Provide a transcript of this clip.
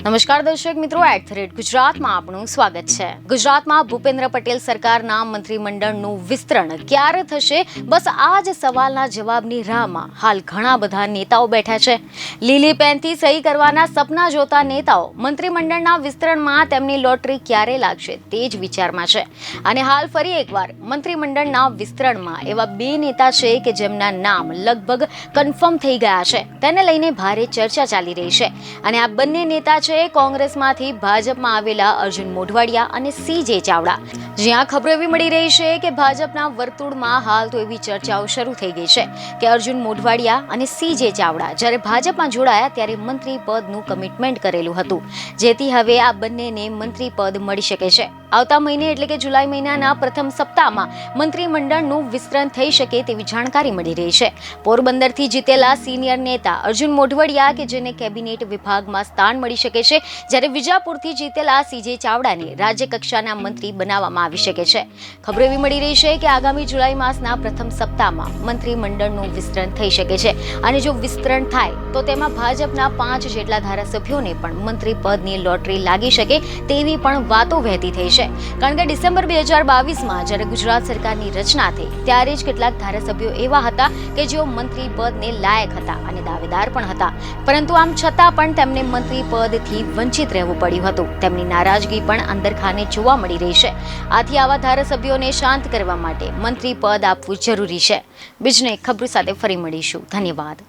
નમસ્કાર દર્શક મિત્રો, @ગુજરાતમાં આપનું સ્વાગત છે। ગુજરાતમાં ભૂપેન્દ્ર પટેલ સરકારના મંત્રીમંડળનું વિસ્તરણ ક્યારે થશે? બસ આ જ સવાલના જવાબની રાહમાં હાલ ઘણા બધા નેતાઓ બેઠા છે। લીલી પેનથી સહી કરવાના સપના જોતા નેતાઓ મંત્રીમંડળના વિસ્તરણમાં તેમની લોટરી ક્યારે લાગશે તે જ વિચારમાં છે। અને હાલ ફરી એકવાર મંત્રીમંડળના વિસ્તરણમાં એવા બે નેતા છે કે જેમના નામ લગભગ કન્ફર્મ થઈ ગયા છે। તેને લઈને ભારે ચર્ચા ચાલી રહી છે અને આ બંને નેતા છે કોંગ્રેસમાંથી ભાજપમાં આવેલા અર્જુન મોઢવાડિયા અને CJ ચાવડા। જ્યાં ખબરો એવી મળી રહી છે કે ભાજપના વર્તુળમાં હાલ તો એવી ચર્ચાઓ શરૂ થઈ ગઈ છે કે અર્જુન મોઢવાડિયા અને CJ ચાવડા જ્યારે ભાજપમાં જોડાયા ત્યારે મંત્રી પદનું કમિટમેન્ટ કરેલું હતું, જેથી હવે આ બંનેને મંત્રી પદ મળી શકે છે। આવતા મહિને એટલે કે જુલાઈ મહિનાના પ્રથમ સપ્તાહમાં મંત્રીમંડળનું વિસ્તરણ થઈ શકે તેવી જાણકારી મળી રહી છે। પોરબંદરથી જીતેલા સિનિયર નેતા અર્જુન મોઢવાડિયા કે જેને કેબિનેટ વિભાગમાં સ્થાન મળી શકે છે, જ્યારે વિજાપુરથી જીતેલા CJ ચાવડાને રાજ્ય કક્ષાના મંત્રી બનાવવામાં આવી શકે છે। ખબર એવી મળી રહી છે કે આગામી જુલાઈ માસના પ્રથમ સપ્તાહમાં મંત્રીમંડળનું વિસ્તરણ થઈ શકે છે અને જો વિસ્તરણ થાય તો તેમાં ભાજપના 5 જેટલા ધારાસભ્યોને પણ મંત્રી પદની લોટરી લાગી શકે તેવી પણ વાતો વહેતી થઈ છે। કારણ કે ડિસેમ્બર 2022માં જ્યારે ગુજરાત સરકારની રચના થઈ ત્યારે જ કેટલાક ધારાસભ્યો એવા હતા કે જેઓ મંત્રી પદને લાયક હતા અને દાવેદાર પણ હતા, પરંતુ આમ છતાં પણ તેમને મંત્રી પદથી વંચિત રહેવું પડ્યું હતું। તેમની નારાજગી પણ અંદરખાને જોવા મળી રહી છે। આથી આવા ધારાસભ્યોને શાંત કરવા માટે મંત્રી પદ આપવું જરૂરી છે। બીજને ખબર સાથે ફરી મળીશું। ધન્યવાદ।